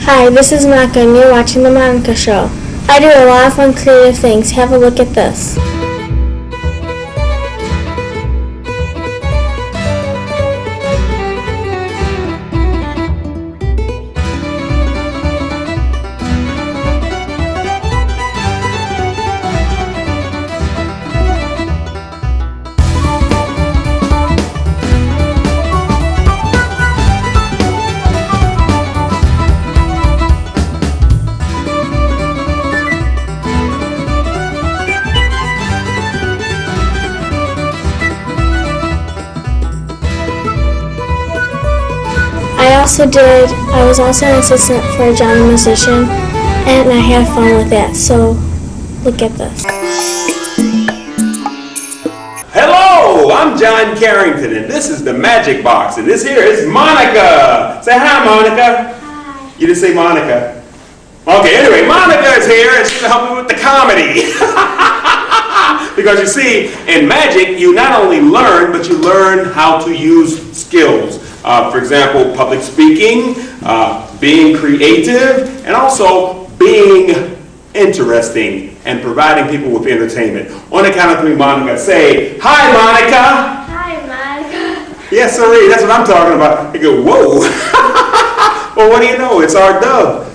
Hi, this is Monica and you're watching The Monica Show. I do a lot of fun creative things. Have a look at this. I was also an assistant for a John the Musician, and I had fun with that, so look at this. Hello, I'm John Carrington, and this is the Magic Box, and this here is Monica. Say hi, Monica. Hi. You didn't say Monica. Okay, anyway, Monica is here, and she's going to help me with the comedy. Because you see, in magic, you not only learn, but you learn how to use skills. For example, public speaking, being creative, and also being interesting and providing people with entertainment. On the count of three, Monica, say, hi, Monica. Hi, Monica. Yes, sir, that's what I'm talking about. You go, whoa. Well, what do you know? It's our dove.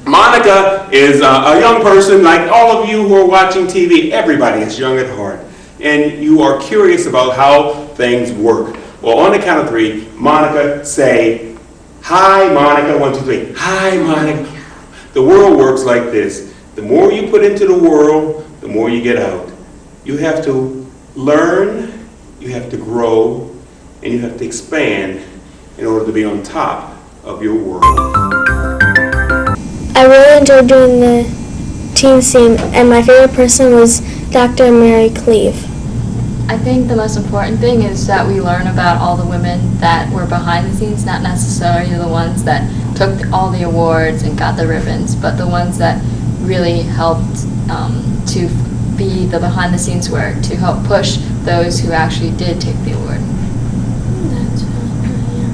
Monica is a young person like all of you who are watching TV. Everybody is young at heart. And you are curious about how things work. Well, on the count of three, Monica, say, hi, Monica. 1, 2, 3. Hi, Monica. The world works like this. The more you put into the world, the more you get out. You have to learn, you have to grow, and you have to expand in order to be on top of your world. I really enjoyed doing the teen scene, and my favorite person was Dr. Mary Cleve. I think the most important thing is that we learn about all the women that were behind the scenes, not necessarily the ones that took all the awards and got the ribbons, but the ones that really helped to be the behind the scenes work, to help push those who actually did take the award.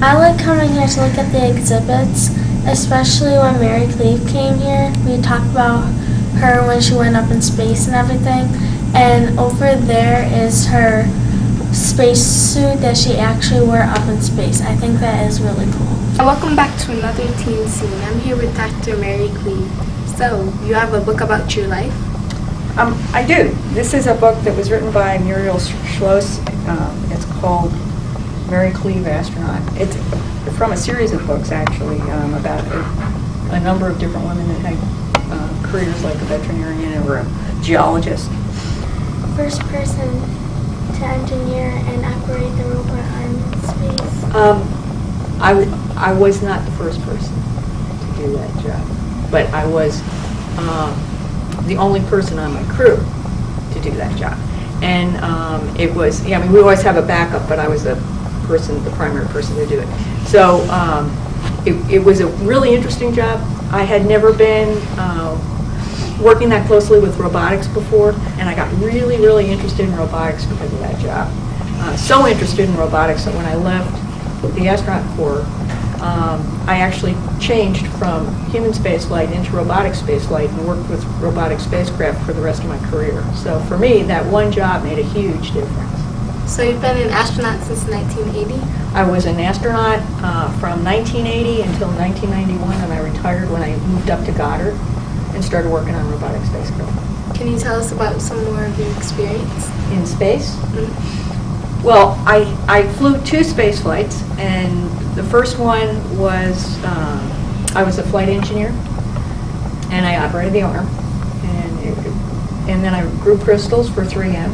I like coming here to look at the exhibits, especially when Mary Cleve came here. We talked about her when she went up in space and everything. And over there is her spacesuit that she actually wore up in space. I think that is really cool. Welcome back to another teen scene. I'm here with Dr. Mary Cleve. So, you have a book about your life? I do. This is a book that was written by Muriel Schloss. It's called Mary Cleve Astronaut. It's from a series of books, actually, about a number of different women that had careers like a veterinarian or a geologist. First person to engineer and operate the robot arm in space. I was not the first person to do that job, but I was the only person on my crew to do that job. And it was, we always have a backup, but I was the primary person to do it. So it was a really interesting job. I had never been working that closely with robotics before, and I got really, really interested in robotics because of that job. So interested in robotics that when I left the astronaut corps, I actually changed from human spaceflight into robotic spaceflight and worked with robotic spacecraft for the rest of my career. So for me, that one job made a huge difference. So you've been an astronaut since 1980? I was an astronaut from 1980 until 1991, and I retired when I moved up to Goddard and started working on robotic spacecraft. Can you tell us about some more of your experience? In space? Mm-hmm. Well, I flew 2 space flights, and the first one was, I was a flight engineer, and I operated the arm, and then I grew crystals for 3M,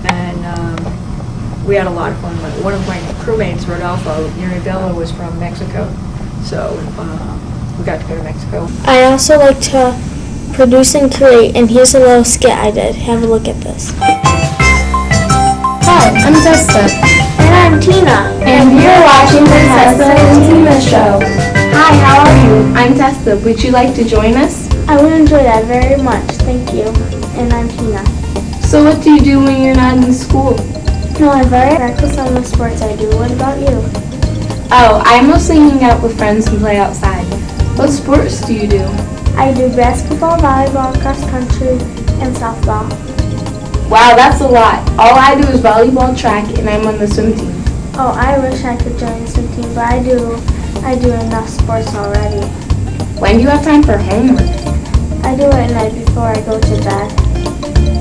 and we had a lot of fun. One of my crewmates, Rodolfo Uribella, was from Mexico, so we got to go to Mexico. I also like to produce and create, and here's a little skit I did. Have a look at this. Hi, I'm Tessa. And I'm Tina. And you're watching the Tessa and Tina Show. Hi, how are you? I'm Tessa. Would you like to join us? I would enjoy that very much. Thank you. And I'm Tina. So what do you do when you're not in school? No, I'm very reckless on the sports I do. What about you? Oh, I mostly hang out with friends and play outside. What sports do you do? I do basketball, volleyball, cross country, and softball. Wow, that's a lot. All I do is volleyball, track, and I'm on the swim team. Oh, I wish I could join the swim team, but I do enough sports already. When do you have time for homework? I do it at night before I go to bed.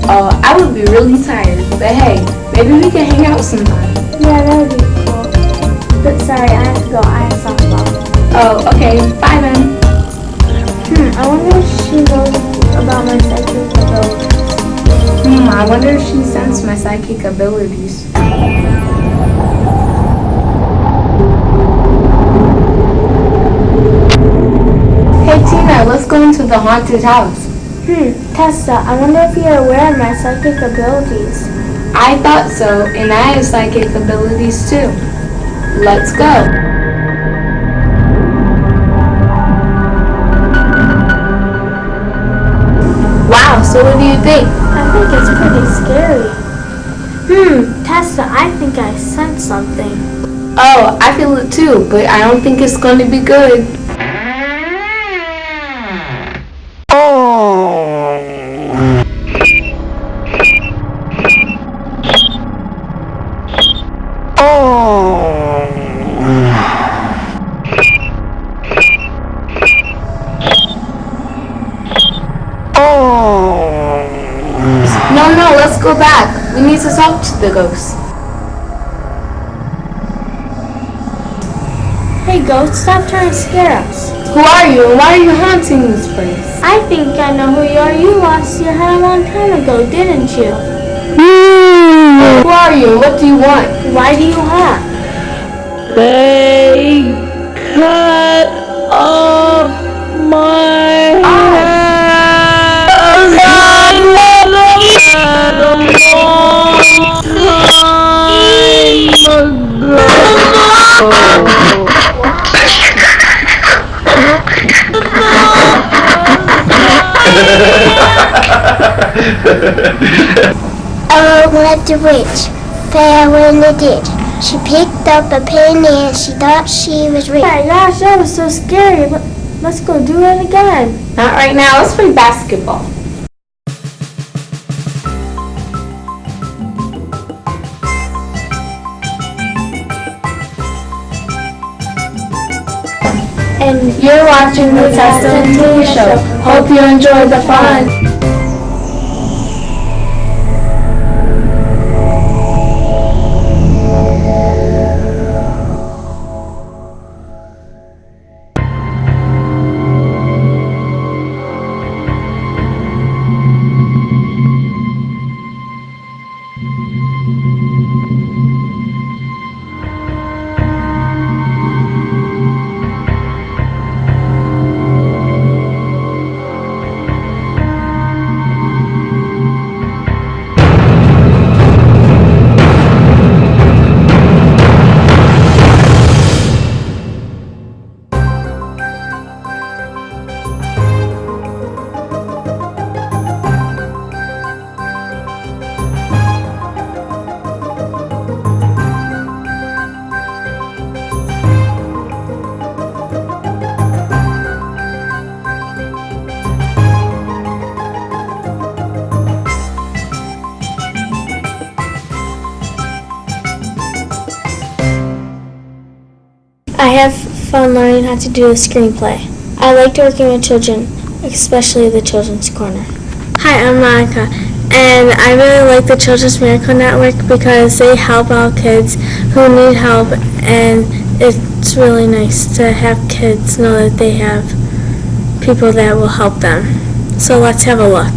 Oh, I would be really tired, but hey, maybe we can hang out sometime. Yeah, that would be cool. But sorry, I have to go. I have softball. Oh, okay. Bye then. I wonder if she knows about my psychic abilities. I wonder if she sensed my psychic abilities. Hey Tina, let's go into the haunted house. Tessa, I wonder if you're aware of my psychic abilities. I thought so, and I have psychic abilities too. Let's go. Wow, so what do you think? I think it's pretty scary. Tessa, I think I sense something. Oh, I feel it too, but I don't think it's going to be good. No, let's go back. We need to talk to the ghost. Hey, ghost, stop trying to scare us. Who are you and why are you haunting this place? I think I know who you are. You lost your head a long time ago, didn't you? Who are you and what do you want? Why do you haunt? They cut off my head a long Oh, what the witch fell in the ditch. She picked up a penny and she thought she was rich. Oh my gosh, that was so scary. Let's go do it again. Not right now. Let's play basketball. And You're watching the Tessa and Tina show. Hope you enjoyed the fun. I have fun learning how to do a screenplay. I liked working with children, especially the Children's Corner. Hi, I'm Monica, and I really like the Children's Miracle Network because they help out kids who need help, and it's really nice to have kids know that they have people that will help them. So let's have a look.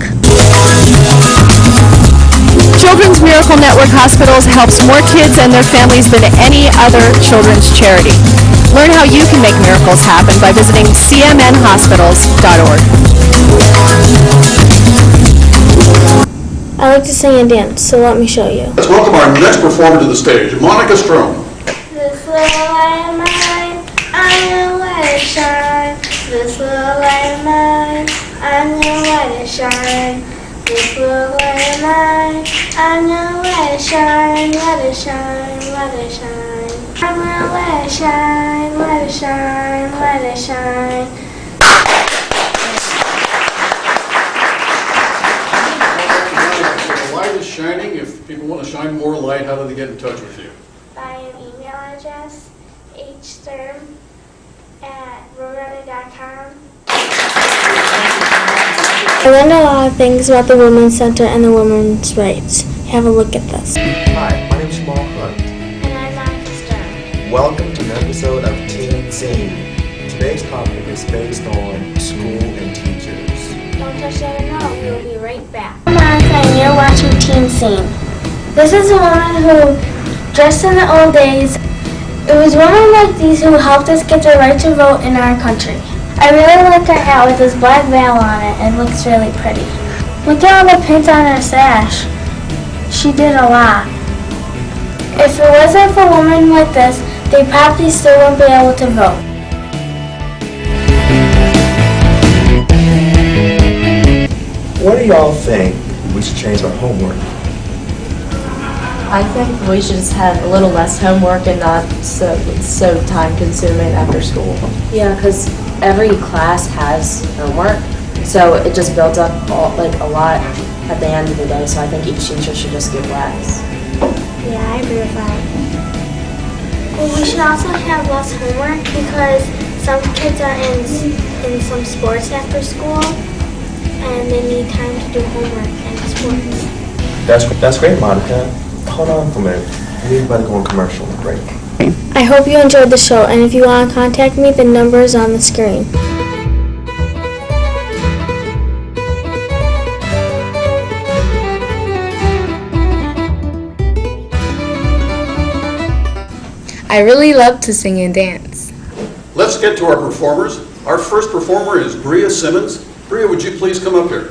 Children's Miracle Network Hospitals helps more kids and their families than any other children's charity. Learn how you can make miracles happen by visiting cmnhospitals.org. I like to sing and dance, so let me show you. Let's welcome our next performer to the stage, Monica Strome. This little light of mine, I know where to shine. This little light of mine, I know where to shine. This little light of mine, I know where to shine, where to shine, where to shine. I know where to it shine, let it shine, let it shine. The light is shining. If people want to shine more light, how do they get in touch with you? By an email address, hsturm@roadrunner.com. I learned a lot of things about the Women's Center and the women's rights. Have a look at this. Hi, my name is Jamal Hunt. And I'm Monica Sturm. Welcome to an episode of Teen Scene. Today's topic is based on school and teachers. Don't touch that remote. We will be right back. I'm Monica and you're watching Teen Scene. This is a woman who, dressed in the old days, it was women like these who helped us get the right to vote in our country. I really like her hat with this black veil on it. It looks really pretty. Look at all the pins on her sash. She did a lot. If it wasn't for women like this, they probably still wouldn't be able to vote. What do y'all think we should change our homework? I think we should just have a little less homework and not so time consuming after school. Yeah, because every class has homework, so it just builds up a lot at the end of the day. So I think each teacher should just give less. Yeah, I agree with that. Well, we should also have less homework because some kids are in some sports after school, and they need time to do homework and sports. That's great, Monica. Hold on for a minute. We better go on commercial break. I hope you enjoyed the show, and if you want to contact me, the number is on the screen. I really love to sing and dance. Let's get to our performers. Our first performer is Bria Simmons. Bria, would you please come up here?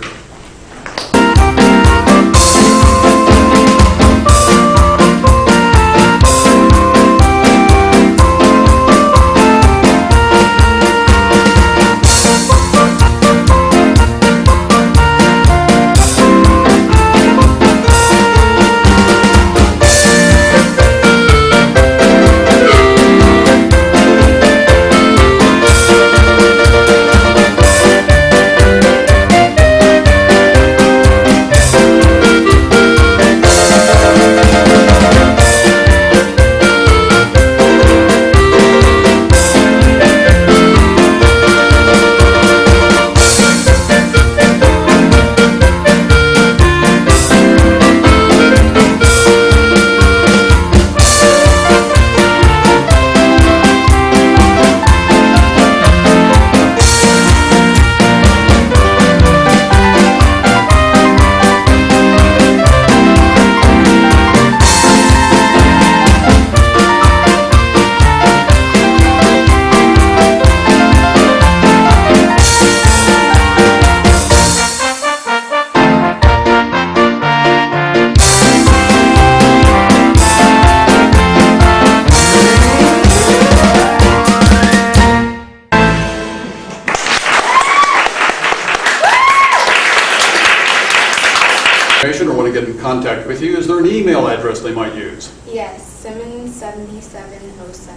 Or want to get in contact with you, is there an email address they might use? Yes, Simmons7707.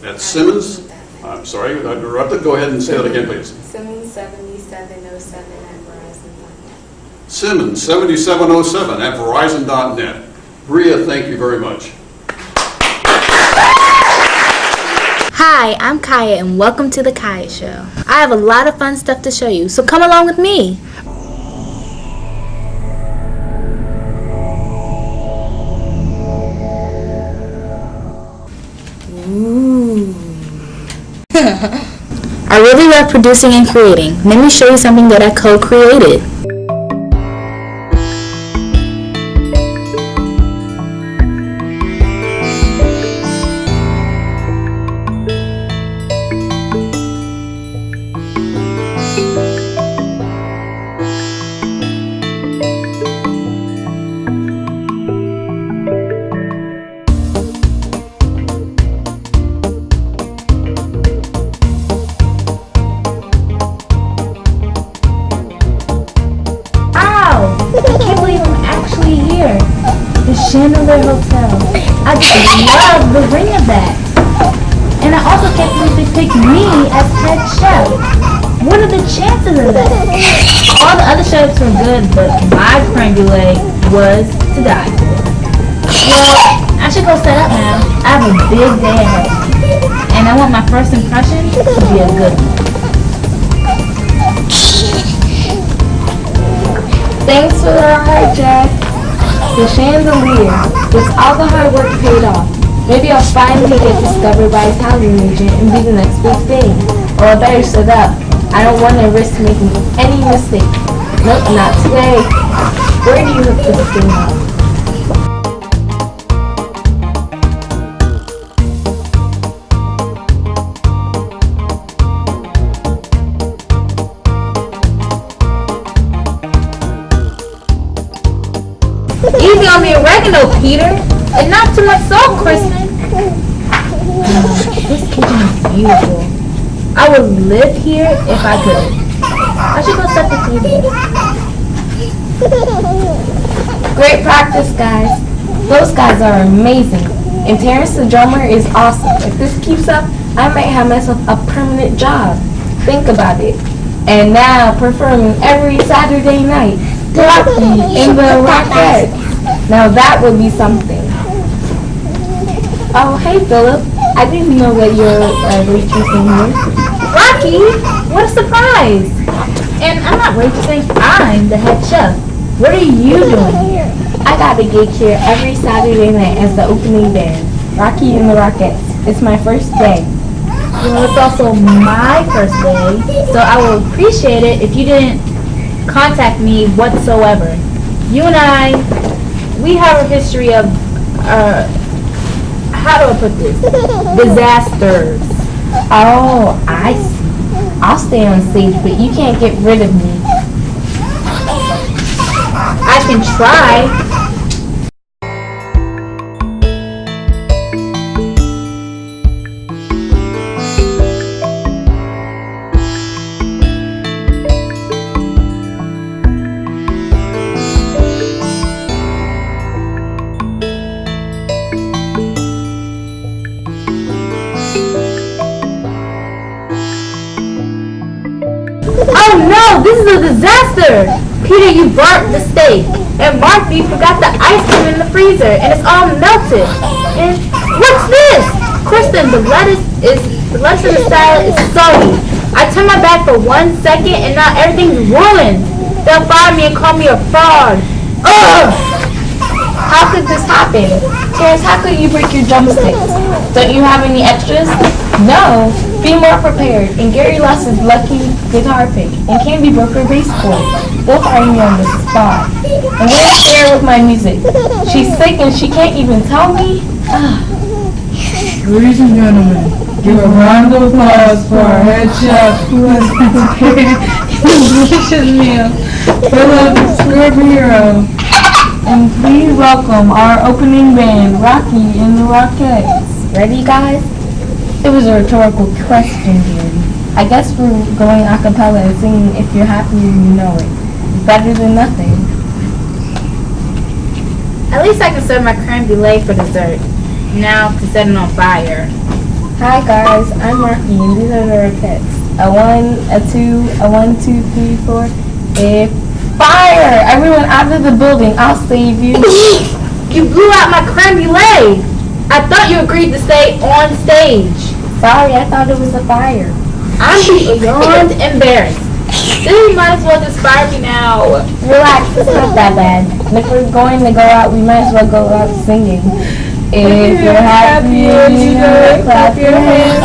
That's Simmons? I'm sorry, I interrupted. Go ahead and say that again, please. Simmons7707@verizon.net. Simmons7707@verizon.net. Bria, thank you very much. Hi, I'm Kaya and welcome to the Kaya Show. I have a lot of fun stuff to show you, so come along with me. I really love producing and creating. Let me show you something that I co-created. The Chandelier Hotel. I just love the ring of that. And I also can't believe they picked me as head chef. What are the chances of that? All the other chefs were good, but my creme brulee was to die for. Well, I should go set up now. I have a big day ahead of me. And I want my first impression to be a good one. Thanks for the ride, Jack. The chandelier. It's all the hard work paid off. Maybe I'll finally get discovered by his housing agent and be the next big thing. Or I better set up. I don't want to risk making any mistake. Nope, not today. Where do you hook this thing up? Easy on the oregano, Peter. And not too much salt, Kristen. This kitchen is beautiful. I would live here if I could. I should go set the table. Great practice, guys. Those guys are amazing. And Terrence the drummer is awesome. If this keeps up, I might have myself a permanent job. Think about it. And now performing every Saturday night. Rocky in the Rockettes. Now that would be something. Oh, hey Philip. I didn't know that you're waitressing here. Rocky, what a surprise! And I'm not waitressing, I'm the head chef. What are you doing here? I got a gig here every Saturday night as the opening band. Rocky and the Rockettes. It's my first day. Well, it's also my first day, so I will appreciate it if you didn't contact me whatsoever. You and I, we have a history of, how do I put this? Disasters. Oh, I see. I'll stay on stage, but you can't get rid of me. I can try. Oh no, this is a disaster! Peter, you burnt the steak. And Mark, you forgot the ice cream in the freezer and it's all melted. And what's this? Kristen, the lettuce in the salad is soggy. I turned my back for 1 second and now everything's ruined. They'll fire me and call me a fraud. Ugh! How could this happen? Terrence, how could you break your drumsticks? Don't you have any extras? No. Be more prepared. And Gary lost his lucky guitar pick. And Candy broke her bass chord. They'll fire me on the spot. And where's Sarah with my music? She's sick and she can't even tell me? Ladies and gentlemen, give a round of applause for our head chef who has prepared this delicious meal, Philip Scorpio. And please welcome our opening band, Rocky and the Rockettes. Ready, guys? It was a rhetorical question, Gary. I guess we're going a cappella and singing If You're Happy You Know It. Better than nothing. At least I can serve my creme brulee for dessert. Now to set it on fire. Hi guys, I'm Rocky and these are the Rockettes. A 1, a 2, a 1, 2, 3, 4. If fire! Everyone out of the building, I'll save you. You blew out my creme brulee! I thought you agreed to stay on stage. Sorry, I thought it was a fire. I'm beyond embarrassed. You might as well just fire me now. Relax, it's not that bad. And if we're going to go out, we might as well go out singing. If you're happy, you know it, clap your hands.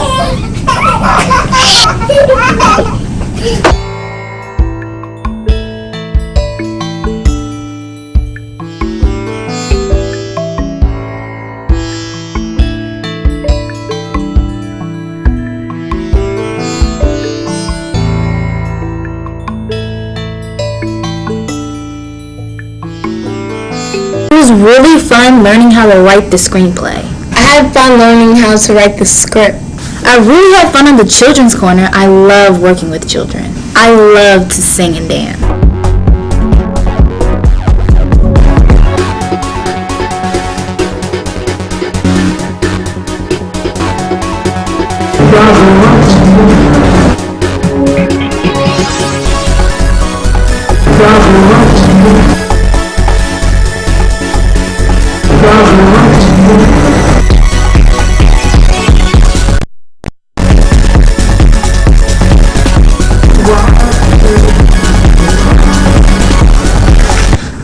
It was really fun learning how to write the screenplay. I had fun learning how to write the script. I really had fun on the Children's Corner. I love working with children. I love to sing and dance.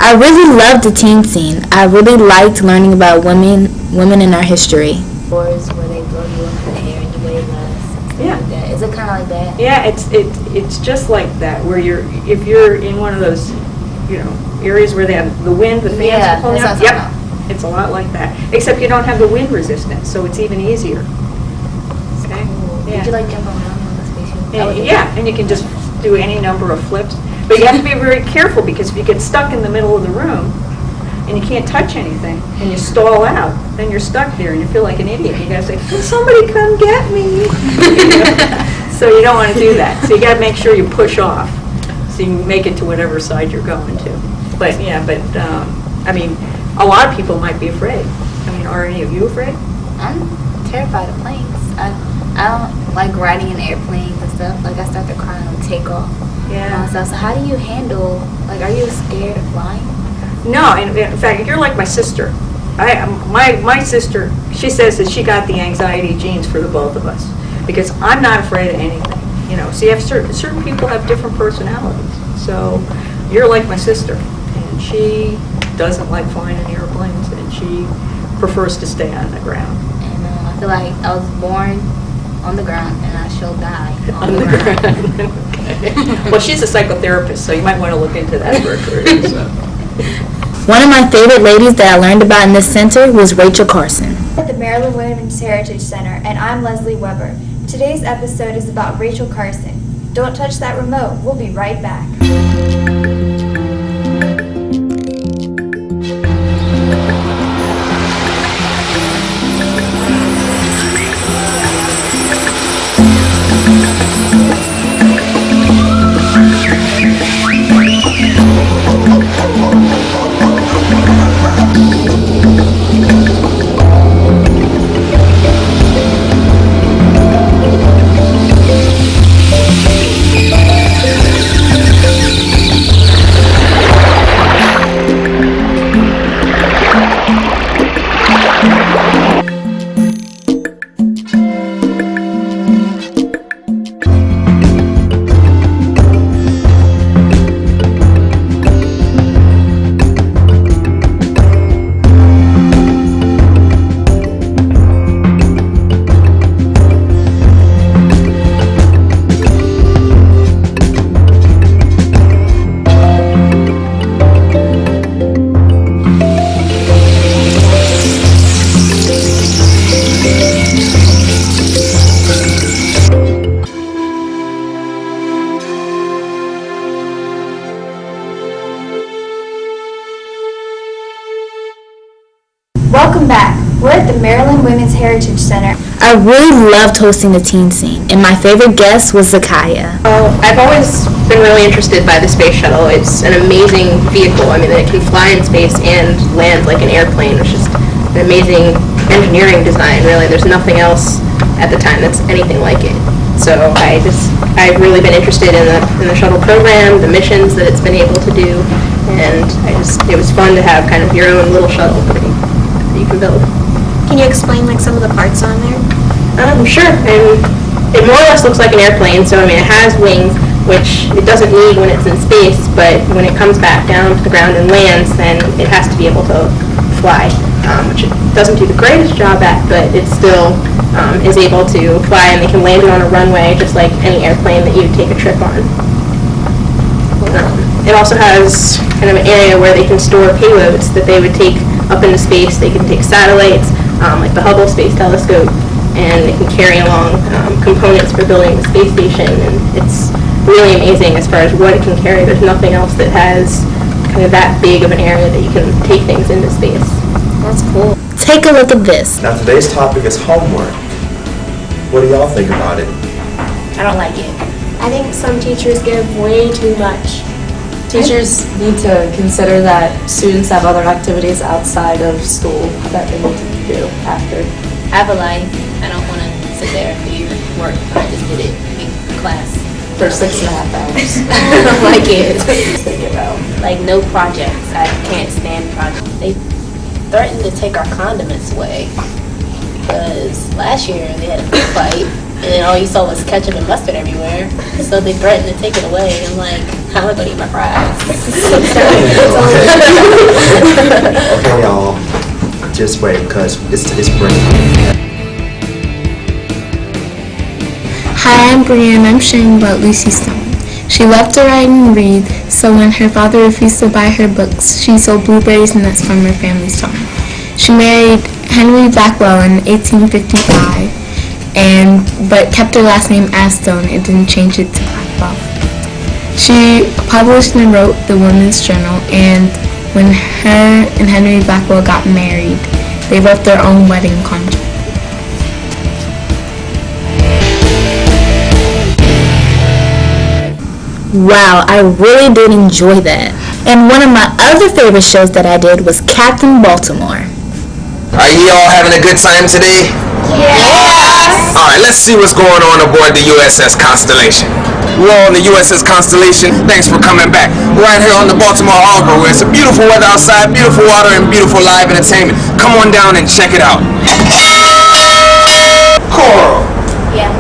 I really loved the teen scene. I really liked learning about women in our history. Wars where they blow you up in the air and you weigh less. Yeah. Like that. Is it kind of like that? Yeah, it's just like that, where if you're in one of those, areas where they have the wind, the fans Yeah, pulling that's out. what I'm Yep, it's a lot like that. Except you don't have the wind resistance, so it's even easier. Okay. Did you like jump around on the spaceship? And you can just do any number of flips. But you have to be very careful, because if you get stuck in the middle of the room and you can't touch anything and you stall out, then you're stuck there and you feel like an idiot. You gotta say, "Can somebody come get me?" So you don't want to do that. So you gotta make sure you push off so you can make it to whatever side you're going to. But I mean, a lot of people might be afraid. I mean, are any of you afraid? I'm terrified of planes. I don't like riding in airplanes and stuff. Like, I start to cry on takeoff. Yeah. So how do you handle, are you scared of flying? No, in fact, you're like my sister. My sister, she says that she got the anxiety genes for the both of us, because I'm not afraid of anything. So you have certain people have different personalities. So you're like my sister, and she doesn't like flying in airplanes, and she prefers to stay on the ground. And I feel like I was born on the ground, and I shall die on the ground. Okay. Well, she's a psychotherapist, so you might want to look into that for a career. So. One of my favorite ladies that I learned about in this center was Rachel Carson. At the Maryland Women's Heritage Center, and I'm Leslie Weber. Today's episode is about Rachel Carson. Don't touch that remote. We'll be right back. Welcome back. We're at the Maryland Women's Heritage Center. I really loved hosting the teen scene, and my favorite guest was Zakaya. I've always been really interested by the space shuttle. It's an amazing vehicle. I mean, it can fly in space and land like an airplane, which is an amazing engineering design, really. There's nothing else at the time that's anything like it. So I've really been interested in the shuttle program, the missions that it's been able to do, and it was fun to have kind of your own little shuttle that you can build. Can you explain some of the parts on there? Sure. And it more or less looks like an airplane. So I mean, it has wings, which it doesn't need when it's in space, but when it comes back down to the ground and lands, then it has to be able to fly, which it doesn't do the greatest job at, but it still is able to fly, and they can land it on a runway just like any airplane that you'd take a trip on. It also has kind of an area where they can store payloads that they would take up into space. They can take satellites, like the Hubble Space Telescope, and they can carry along components for building the space station, and it's really amazing as far as what it can carry. There's nothing else that has kind of that big of an area that you can take things into space. That's cool. Take a look at this. Now today's topic is homework. What do y'all think about it? I don't like it. I think some teachers give way too much. Teachers need to consider that students have other activities outside of school that they need to do after. I have a life. I don't want to sit there for work, but I just did it in class. For 6.5 hours. My kids. Like no projects. I can't stand projects. They threatened to take our condiments away because last year they had a big fight and then all you saw was ketchup and mustard everywhere. So they threatened to take it away. I'm like, how am I gonna eat my fries? Okay, y'all. Just wait, because it's breaking. Hi, I'm Brienne. I'm sharing about Lucy Stone. She loved to write and read, so when her father refused to buy her books, she sold blueberries and nuts from her family's farm. She married Henry Blackwell in 1855, but kept her last name as Stone and didn't change it to Blackwell. She published and wrote the Women's Journal, and when her and Henry Blackwell got married, they wrote their own wedding contract. Wow, I really did enjoy that. And one of my other favorite shows that I did was Captain Baltimore. Are you all having a good time today? Yes! Alright, let's see what's going on aboard the USS Constellation. We're on the USS Constellation. Thanks for coming back. We're right here on the Baltimore Harbor where it's a beautiful weather outside, beautiful water, and beautiful live entertainment. Come on down and check it out. Coral. Yeah.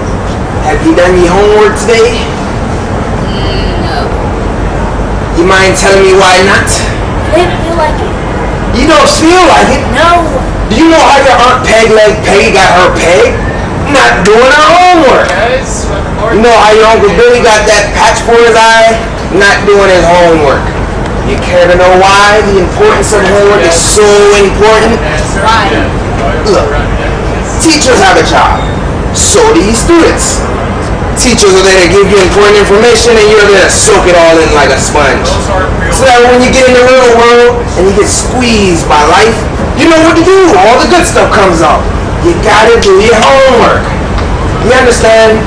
Have you done your homework today? You mind telling me why not? I didn't feel like it. You don't feel like it? No. Do you know how your Aunt Peggy got her peg? Not doing her homework. You know how your Uncle Billy got that patch for his eye? Not doing his homework. You care to know why the importance of homework is so important? Why? Look, teachers have a job. So do you students. Teachers are there to give you important information and you're there to soak it all in like a sponge. So that when you get in the real world and you get squeezed by life, you know what to do. All the good stuff comes out. You gotta do your homework. You understand?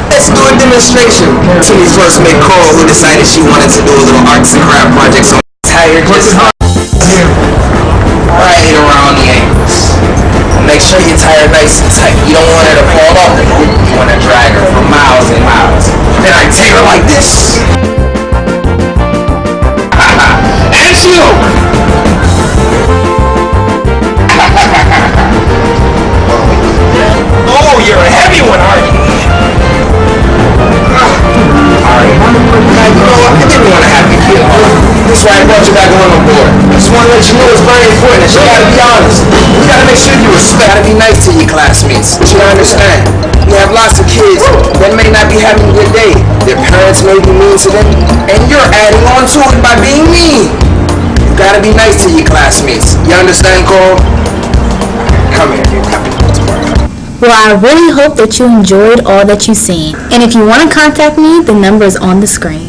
Let's do a demonstration. Timmy first met Coral, who decided she wanted to do a little arts and craft project, so tired just right around the ankles. Make sure you tie her nice and tight. You don't want her to fall off the boat. You want to drag her for miles and miles. Then I take her like this. And she over. Oh, you're a heavy one, aren't you? Alright. You know what? I didn't want to have you feel. That's why I brought you back on board. I just want to let you know it's very important that you gotta be honest. You gotta make sure you respect. Gotta be nice to your classmates. You understand? You have lots of kids that may not be having a good day. Their parents may be mean to them, and you're adding on to it by being mean. You gotta be nice to your classmates. You understand, Cole? Come here, you Captain Baltimore. Well, I really hope that you enjoyed all that you've seen. And if you want to contact me, the number is on the screen.